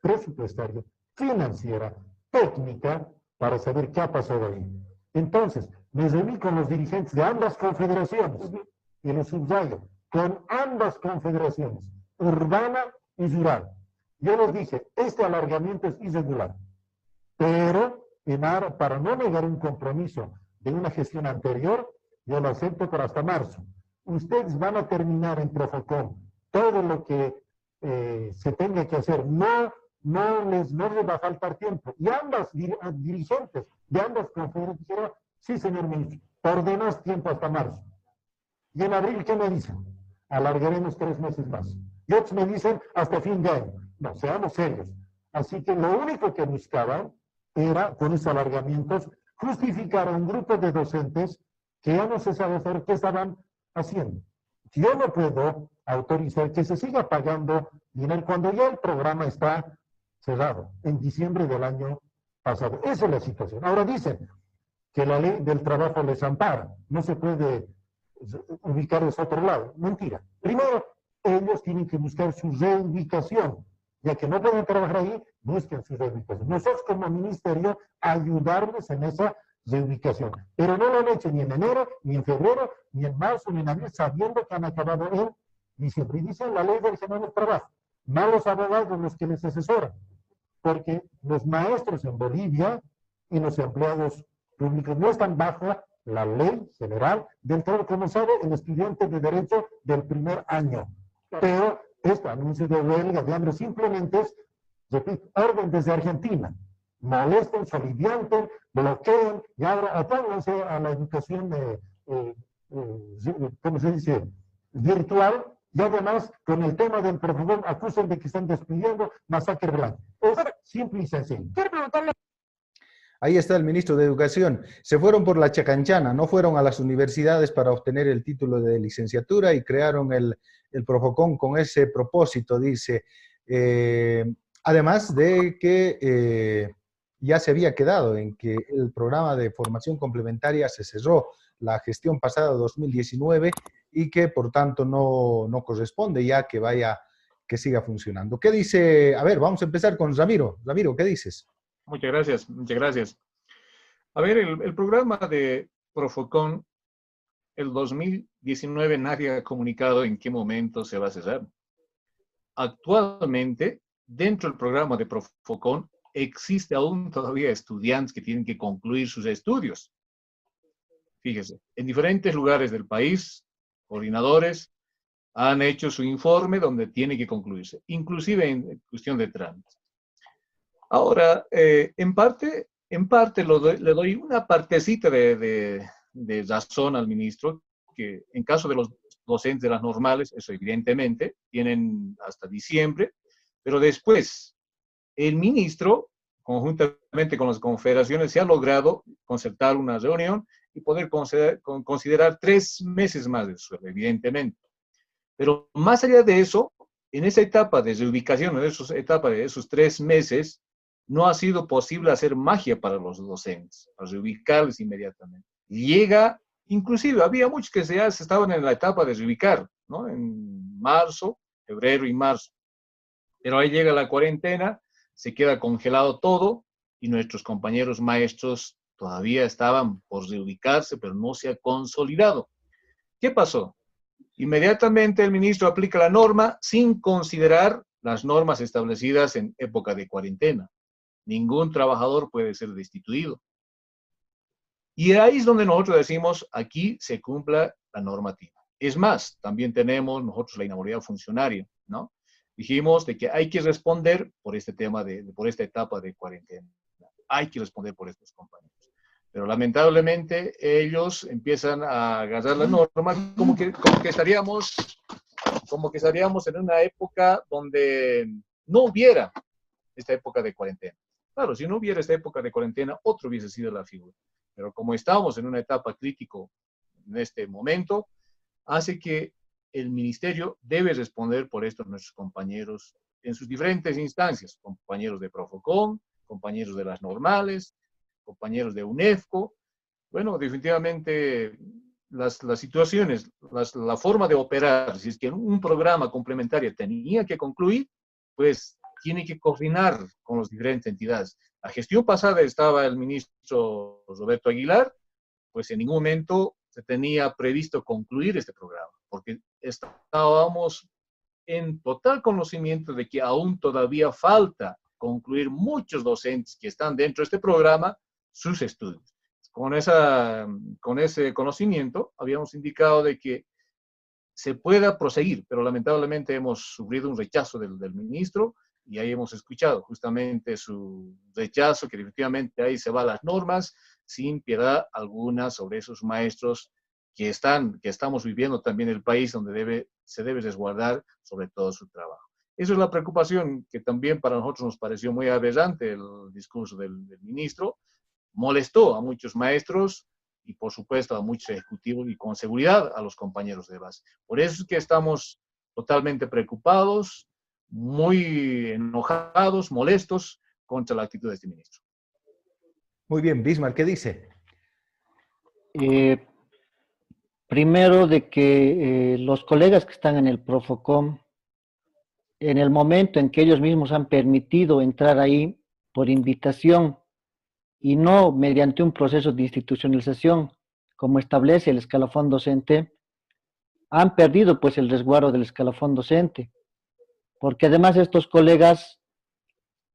presupuestaria, financiera, técnica, para saber qué ha pasado ahí. Entonces, me reuní con los dirigentes de ambas confederaciones, y lo subrayo, con ambas confederaciones, urbana y rural. Yo les dije, este alargamiento es irregular, pero para no negar un compromiso de una gestión anterior, yo lo acepto por hasta marzo. Ustedes van a terminar en Profocon todo lo que se tenga que hacer. No les va a faltar tiempo. Y ambas dirigentes de ambas confederaciones dijeron, sí, señor ministro, ordenás tiempo hasta marzo. Y en abril, ¿qué me dicen? Alargaremos 3 meses más. Y otros me dicen, hasta fin de año. No, seamos serios. Así que lo único que buscaban era, con esos alargamientos, justificar a un grupo de docentes que ya no se sabe hacer qué estaban haciendo. Yo no puedo autorizar que se siga pagando dinero cuando ya el programa está cerrado, en diciembre del año pasado. Esa es la situación. Ahora dicen que la ley del trabajo les ampara. No se puede ubicarlos a otro lado. Mentira. Primero, ellos tienen que buscar su reubicación. Ya que no pueden trabajar ahí, busquen su reubicación. Nosotros como ministerio ayudarles en esa reubicación. Pero no lo han hecho ni en enero, ni en febrero, ni en marzo, ni en abril, sabiendo que han acabado en diciembre. Y dicen la ley del general del trabajo. Malos abogados los que les asesoran. Porque los maestros en Bolivia y los empleados públicos no están bajo la ley general del trabajo, como sabe el estudiante de Derecho del primer año. Pero este anuncio de huelga, de hambre, simplemente es, repito, orden desde Argentina. Molesten, solivianten, bloqueen y ahora apónganse a la educación, ¿cómo se dice?, virtual, y además con el tema del Profocon acusan de que están despidiendo masacre blanca. Es simple y sencillo. Quiero preguntarle. Ahí está el ministro de Educación. Se fueron por la chacanchana, no fueron a las universidades para obtener el título de licenciatura y crearon el Profocon con ese propósito, dice. Además de que ya se había quedado en que el programa de formación complementaria se cerró la gestión pasada 2019 y que por tanto no corresponde ya que siga funcionando. ¿Qué dice? A ver, vamos a empezar con Ramiro. Ramiro, ¿qué dices? Muchas gracias, muchas gracias. A ver, el programa de Profocon, el 2019 nadie ha comunicado en qué momento se va a cerrar. Actualmente, dentro del programa de Profocon, existe aún todavía estudiantes que tienen que concluir sus estudios. Fíjese, en diferentes lugares del país, coordinadores han hecho su informe donde tiene que concluirse, inclusive en cuestión de trámite. Ahora, en parte le doy una partecita de razón al ministro, que en caso de los docentes de las normales, eso evidentemente, tienen hasta diciembre, pero después el ministro, conjuntamente con las confederaciones, se ha logrado concertar una reunión y poder considerar 3 meses más de sueldo, evidentemente. Pero más allá de eso, en esa etapa de reubicación, en esa etapa de esos 3 meses, no ha sido posible hacer magia para los docentes, para reubicarles inmediatamente. Llega, inclusive había muchos que ya se estaban en la etapa de reubicar, ¿no? En marzo, febrero y marzo. Pero ahí llega la cuarentena, se queda congelado todo y nuestros compañeros maestros todavía estaban por reubicarse, pero no se ha consolidado. ¿Qué pasó? Inmediatamente el ministro aplica la norma sin considerar las normas establecidas en época de cuarentena. Ningún trabajador puede ser destituido. Y ahí es donde nosotros decimos, aquí se cumpla la normativa. Es más, también tenemos nosotros la inhabilidad funcionaria, ¿no? Dijimos de que hay que responder por este tema, por esta etapa de cuarentena. Hay que responder por estos compañeros. Pero lamentablemente ellos empiezan a agarrar la norma como que estaríamos en una época donde no hubiera esta época de cuarentena. Claro, si no hubiera esta época de cuarentena, otro hubiese sido la figura. Pero como estamos en una etapa crítico en este momento, hace que el ministerio debe responder por esto a nuestros compañeros en sus diferentes instancias, compañeros de Profocom, compañeros de las normales, compañeros de UNEFCO. Bueno, definitivamente las situaciones, la forma de operar, si es que un programa complementario tenía que concluir, pues tiene que coordinar con las diferentes entidades. La gestión pasada estaba el ministro Roberto Aguilar, pues en ningún momento se tenía previsto concluir este programa, porque estábamos en total conocimiento de que aún todavía falta concluir muchos docentes que están dentro de este programa sus estudios. Con ese conocimiento habíamos indicado de que se pueda proseguir, pero lamentablemente hemos sufrido un rechazo del ministro y ahí hemos escuchado justamente su rechazo, que definitivamente ahí se van las normas sin piedad alguna sobre esos maestros que estamos viviendo también en el país donde se debe resguardar sobre todo su trabajo. Esa es la preocupación que también para nosotros nos pareció muy aberrante el discurso del ministro. Molestó a muchos maestros y por supuesto a muchos ejecutivos y con seguridad a los compañeros de base. Por eso es que estamos totalmente preocupados, muy enojados, molestos contra la actitud de este ministro. Muy bien, Bismarck, ¿qué dice? Primero de que los colegas que están en el Profocom, en el momento en que ellos mismos han permitido entrar ahí por invitación y no mediante un proceso de institucionalización, como establece el escalafón docente, han perdido pues el resguardo del escalafón docente, porque además estos colegas,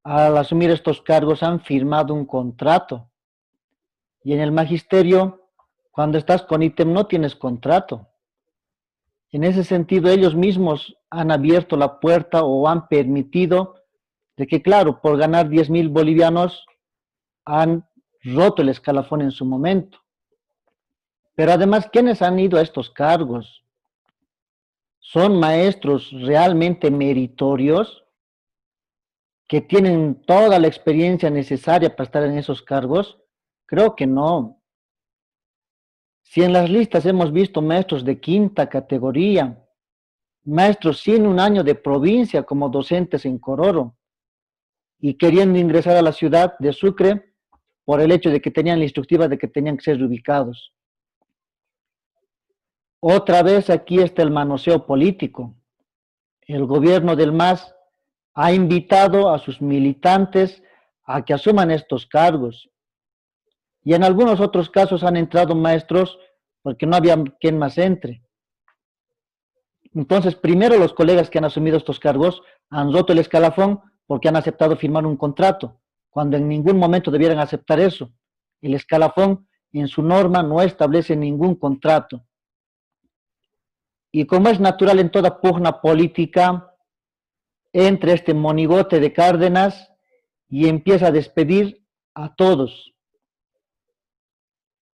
al asumir estos cargos, han firmado un contrato, y en el magisterio, cuando estás con ítem no tienes contrato. En ese sentido, ellos mismos han abierto la puerta o han permitido de que, claro, por ganar 10.000 bolivianos, han roto el escalafón en su momento. Pero además, ¿quiénes han ido a estos cargos? ¿Son maestros realmente meritorios que tienen toda la experiencia necesaria para estar en esos cargos? Creo que no. Si en las listas hemos visto maestros de quinta categoría, maestros sin un año de provincia como docentes en Cororo, y queriendo ingresar a la ciudad de Sucre por el hecho de que tenían la instructiva de que tenían que ser reubicados. Otra vez aquí está el manoseo político. El gobierno del MAS ha invitado a sus militantes a que asuman estos cargos. Y en algunos otros casos han entrado maestros porque no había quien más entre. Entonces, primero los colegas que han asumido estos cargos han roto el escalafón porque han aceptado firmar un contrato, cuando en ningún momento debieran aceptar eso. El escalafón en su norma no establece ningún contrato. Y como es natural en toda pugna política, entra este monigote de Cárdenas y empieza a despedir a todos.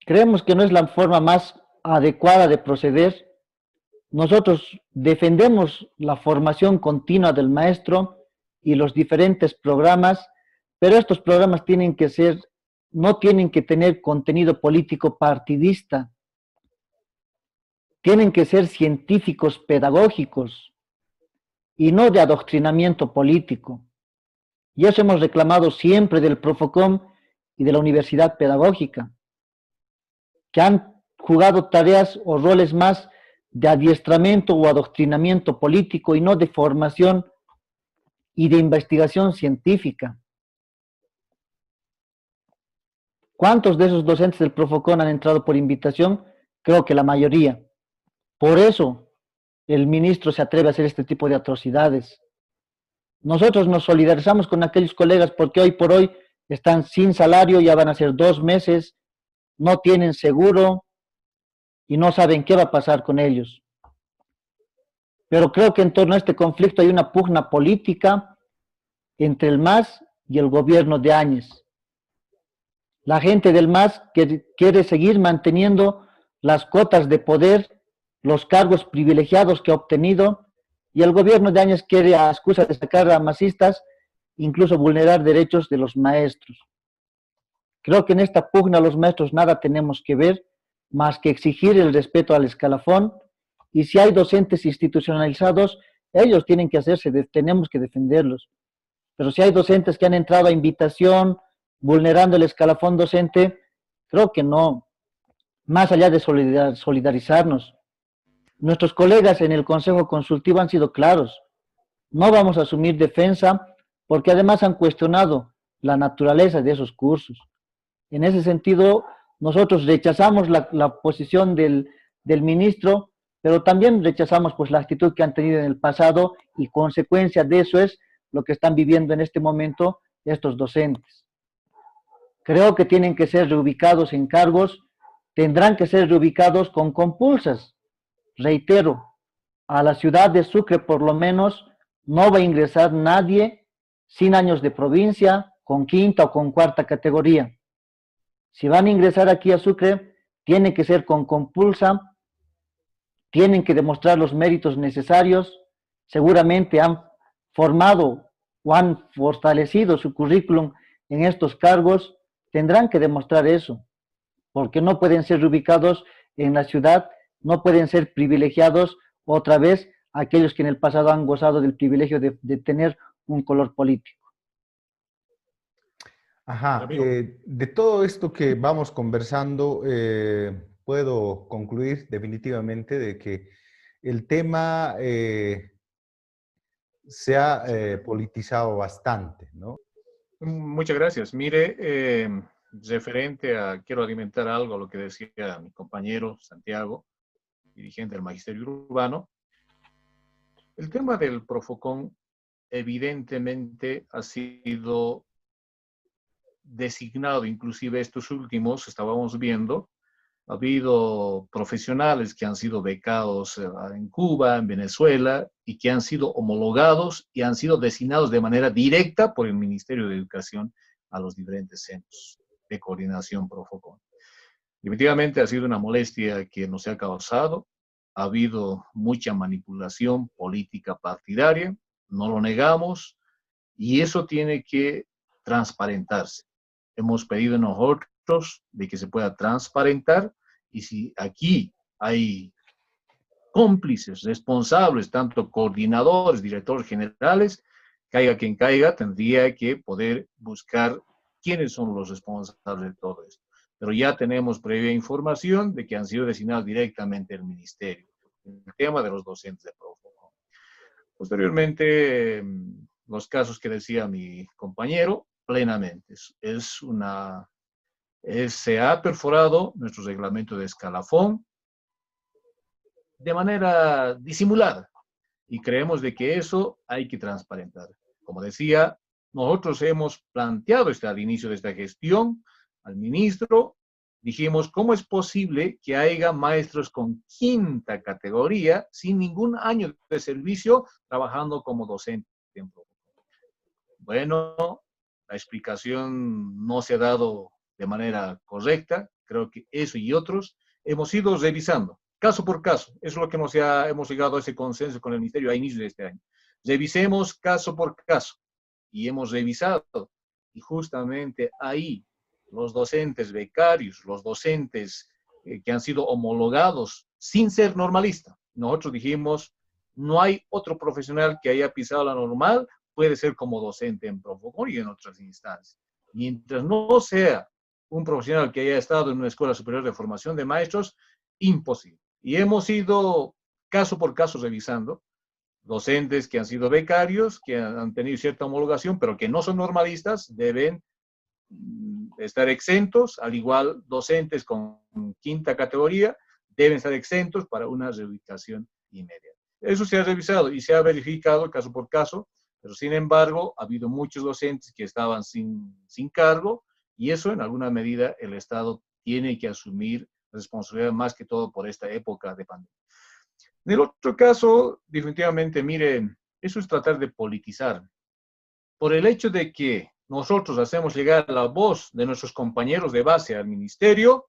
Creemos que no es la forma más adecuada de proceder. Nosotros defendemos la formación continua del maestro y los diferentes programas, pero estos programas tienen que ser, no tienen que tener contenido político partidista, tienen que ser científicos pedagógicos y no de adoctrinamiento político. Y eso hemos reclamado siempre del Profocom y de la Universidad Pedagógica, que han jugado tareas o roles más de adiestramiento o adoctrinamiento político y no de formación y de investigación científica. ¿Cuántos de esos docentes del Profocom han entrado por invitación? Creo que la mayoría. Por eso el ministro se atreve a hacer este tipo de atrocidades. Nosotros nos solidarizamos con aquellos colegas porque hoy por hoy están sin salario, ya van a ser 2 meses, no tienen seguro y no saben qué va a pasar con ellos. Pero creo que en torno a este conflicto hay una pugna política entre el MAS y el gobierno de Áñez. La gente del MAS quiere seguir manteniendo las cotas de poder, los cargos privilegiados que ha obtenido, y el gobierno de Áñez quiere, a excusa de sacar a masistas, incluso vulnerar derechos de los maestros. Creo que en esta pugna los maestros nada tenemos que ver, más que exigir el respeto al escalafón, y si hay docentes institucionalizados, ellos tienen que hacerse, tenemos que defenderlos. Pero si hay docentes que han entrado a invitación, vulnerando el escalafón docente, creo que no, más allá de solidarizarnos. Nuestros colegas en el Consejo Consultivo han sido claros. No vamos a asumir defensa porque además han cuestionado la naturaleza de esos cursos. En ese sentido, nosotros rechazamos la posición del ministro, pero también rechazamos pues la actitud que han tenido en el pasado y consecuencia de eso es lo que están viviendo en este momento estos docentes. Creo que tienen que ser reubicados en cargos, tendrán que ser reubicados con compulsas. Reitero, a la ciudad de Sucre por lo menos no va a ingresar nadie sin años de provincia, con 5ª o con 4ª categoría. Si van a ingresar aquí a Sucre, tiene que ser con compulsa, tienen que demostrar los méritos necesarios, seguramente han formado o han fortalecido su currículum en estos cargos, tendrán que demostrar eso, porque no pueden ser reubicados en la ciudad, no pueden ser privilegiados otra vez aquellos que en el pasado han gozado del privilegio de tener un color político. Ajá, de todo esto que vamos conversando, puedo concluir definitivamente de que el tema se ha politizado bastante, ¿no? Muchas gracias. Mire, referente a, quiero alimentar algo a lo que decía mi compañero Santiago, dirigente del Magisterio Urbano. El tema del Profocom evidentemente ha sido designado, inclusive estos últimos, estábamos viendo, ha habido profesionales que han sido becados en Cuba, en Venezuela, y que han sido homologados y han sido designados de manera directa por el Ministerio de Educación a los diferentes centros de coordinación Profocom. Definitivamente ha sido una molestia que nos ha causado, ha habido mucha manipulación política partidaria, no lo negamos, y eso tiene que transparentarse. Hemos pedido nosotros de que se pueda transparentar, y si aquí hay cómplices, responsables, tanto coordinadores, directores generales, caiga quien caiga, tendría que poder buscar quiénes son los responsables de todo esto. Pero ya tenemos previa información de que han sido designados directamente el ministerio, el tema de los docentes de Profocom. Posteriormente, los casos que decía mi compañero, plenamente, se ha perforado nuestro reglamento de escalafón de manera disimulada y creemos de que eso hay que transparentar. Como decía, nosotros hemos planteado al inicio de esta gestión al ministro dijimos, ¿cómo es posible que haya maestros con quinta categoría sin ningún año de servicio trabajando como docente en Provocor? Bueno, la explicación no se ha dado de manera correcta. Creo que eso y otros hemos ido revisando, caso por caso. Eso es lo que hemos llegado a ese consenso con el Ministerio a inicio de este año. Revisemos caso por caso. Y hemos revisado. Y justamente ahí, los docentes becarios, los docentes que han sido homologados sin ser normalistas. Nosotros dijimos, no hay otro profesional que haya pisado la normal, puede ser como docente en Provocor y en otras instancias. Mientras no sea un profesional que haya estado en una escuela superior de formación de maestros, imposible. Y hemos ido caso por caso revisando docentes que han sido becarios, que han tenido cierta homologación, pero que no son normalistas, deben estar exentos, al igual docentes con quinta categoría deben estar exentos para una reubicación inmediata. Eso se ha revisado y se ha verificado caso por caso, pero sin embargo ha habido muchos docentes que estaban sin cargo y eso en alguna medida el Estado tiene que asumir responsabilidad más que todo por esta época de pandemia. En el otro caso, definitivamente, miren, eso es tratar de politizar. Por el hecho de que nosotros hacemos llegar la voz de nuestros compañeros de base al ministerio,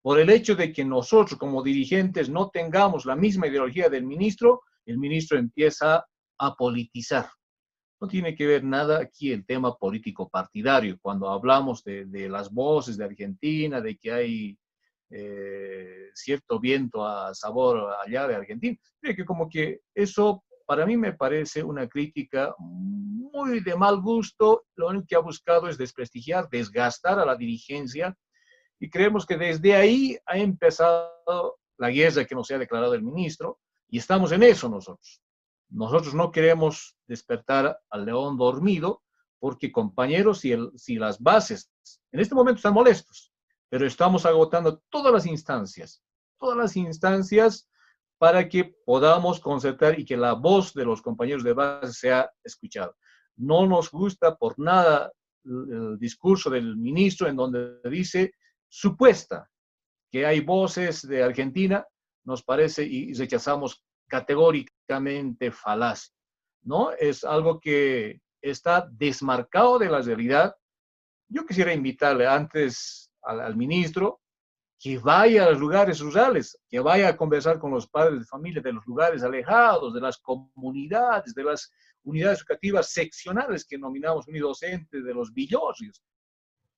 por el hecho de que nosotros como dirigentes no tengamos la misma ideología del ministro, el ministro empieza a politizar. No tiene que ver nada aquí el tema político partidario. Cuando hablamos de las voces de Argentina, de que hay cierto viento a sabor allá de Argentina, creo que como que eso para mí me parece una crítica muy de mal gusto. Lo único que ha buscado es desprestigiar, desgastar a la dirigencia y creemos que desde ahí ha empezado la guerra que nos ha declarado el ministro y estamos en eso nosotros. Nosotros no queremos despertar al león dormido porque, compañeros, si las bases en este momento están molestos, pero estamos agotando todas las instancias para que podamos concertar y que la voz de los compañeros de base sea escuchada. No nos gusta por nada el discurso del ministro en donde dice supuesta que hay voces de Argentina, nos parece y rechazamos categóricamente falaz, ¿no? Es algo que está desmarcado de la realidad. Yo quisiera invitarle antes al ministro que vaya a los lugares rurales, que vaya a conversar con los padres de familia de los lugares alejados, de las comunidades, de las unidades educativas seccionales que nominamos unidocentes, de los villorrios.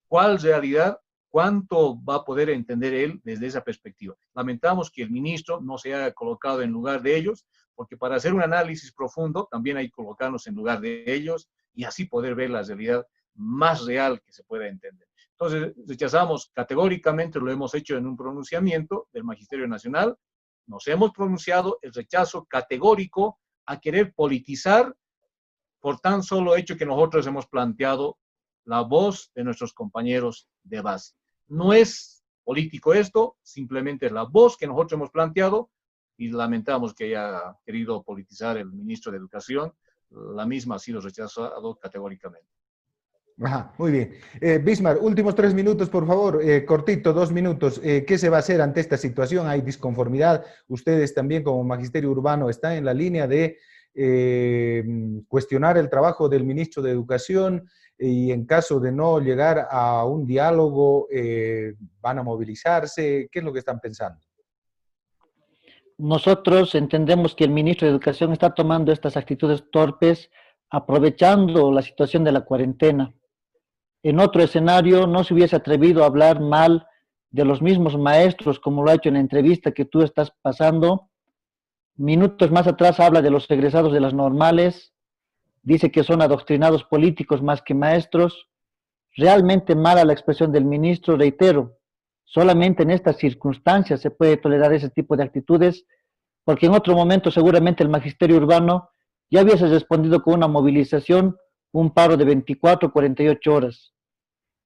¿Cuál realidad? ¿Cuánto va a poder entender él desde esa perspectiva? Lamentamos que el ministro no se haya colocado en lugar de ellos, porque para hacer un análisis profundo también hay que colocarnos en lugar de ellos y así poder ver la realidad más real que se pueda entender. Entonces, rechazamos categóricamente, lo hemos hecho en un pronunciamiento del Magisterio Nacional, nos hemos pronunciado el rechazo categórico a querer politizar por tan solo hecho que nosotros hemos planteado la voz de nuestros compañeros de base. No es político esto, simplemente es la voz que nosotros hemos planteado y lamentamos que haya querido politizar el ministro de Educación. La misma ha sido rechazado categóricamente. Ajá, muy bien. Bismar, últimos 3 minutos, por favor. Cortito, 2 minutos. ¿Qué se va a hacer ante esta situación? ¿Hay disconformidad? Ustedes también como Magisterio Urbano están en la línea de cuestionar el trabajo del ministro de Educación y en caso de no llegar a un diálogo, ¿van a movilizarse? ¿Qué es lo que están pensando? Nosotros entendemos que el ministro de Educación está tomando estas actitudes torpes aprovechando la situación de la cuarentena. En otro escenario no se hubiese atrevido a hablar mal de los mismos maestros como lo ha hecho en la entrevista que tú estás pasando. Minutos más atrás habla de los egresados de las normales, dice que son adoctrinados políticos más que maestros. Realmente mala la expresión del ministro, reitero, solamente en estas circunstancias se puede tolerar ese tipo de actitudes, porque en otro momento seguramente el Magisterio Urbano ya hubiese respondido con una movilización, un paro de 24 o 48 horas.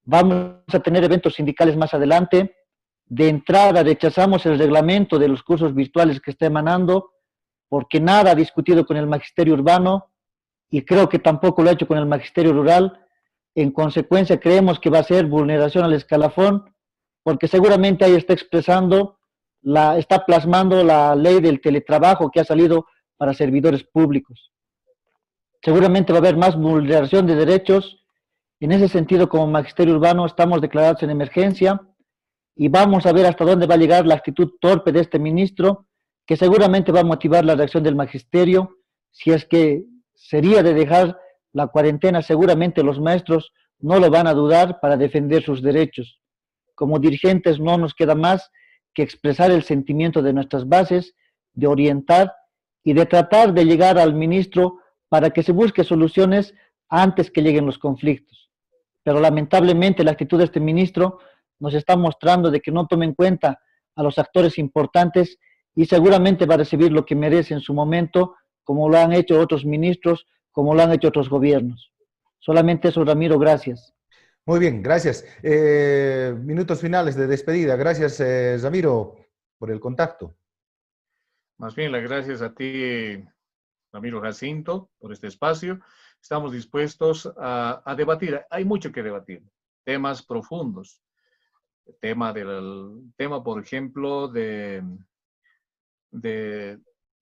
Vamos a tener eventos sindicales más adelante. De entrada rechazamos el reglamento de los cursos virtuales que está emanando, porque nada ha discutido con el Magisterio Urbano y creo que tampoco lo ha hecho con el Magisterio Rural. En consecuencia, creemos que va a ser vulneración al escalafón porque seguramente ahí está expresando, está plasmando la ley del teletrabajo que ha salido para servidores públicos. Seguramente va a haber más vulneración de derechos. En ese sentido, como Magisterio Urbano, estamos declarados en emergencia y vamos a ver hasta dónde va a llegar la actitud torpe de este ministro, que seguramente va a motivar la reacción del magisterio. Si es que sería de dejar la cuarentena, seguramente los maestros no lo van a dudar para defender sus derechos. Como dirigentes no nos queda más que expresar el sentimiento de nuestras bases, de orientar y de tratar de llegar al ministro para que se busque soluciones antes que lleguen los conflictos. Pero lamentablemente la actitud de este ministro nos está mostrando de que no toma en cuenta a los actores importantes y seguramente va a recibir lo que merece en su momento, como lo han hecho otros ministros, como lo han hecho otros gobiernos. Solamente eso, Ramiro, gracias. Muy bien, gracias. Minutos finales de despedida. Gracias, Ramiro, por el contacto. Más bien, las gracias a ti, Ramiro Jacinto, por este espacio. Estamos dispuestos a debatir. Hay mucho que debatir, temas profundos. El tema, por ejemplo, de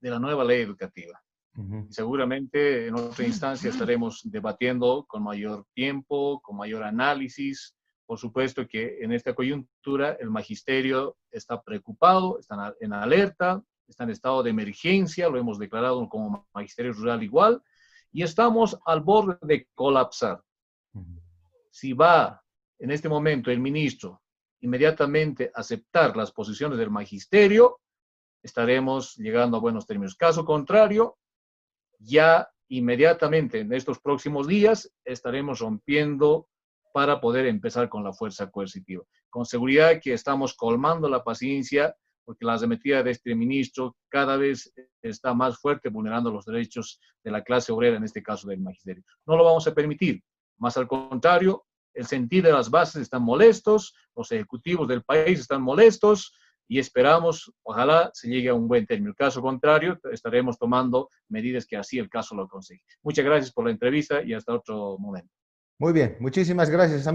la nueva ley educativa. Y seguramente en otra instancia estaremos debatiendo con mayor tiempo, con mayor análisis. Por supuesto que en esta coyuntura el magisterio está preocupado, está en alerta, está en estado de emergencia, lo hemos declarado como magisterio rural igual, y estamos al borde de colapsar. Si va en este momento el ministro inmediatamente a aceptar las posiciones del magisterio, estaremos llegando a buenos términos. Caso contrario, ya inmediatamente en estos próximos días estaremos rompiendo para poder empezar con la fuerza coercitiva. Con seguridad que estamos colmando la paciencia porque la arremetida de este ministro cada vez está más fuerte vulnerando los derechos de la clase obrera, en este caso del magisterio. No lo vamos a permitir, más al contrario, el sentir de las bases están molestos, los ejecutivos del país están molestos, y esperamos, ojalá, se llegue a un buen término. Caso contrario, estaremos tomando medidas que así el caso lo consigue. Muchas gracias por la entrevista y hasta otro momento. Muy bien, muchísimas gracias.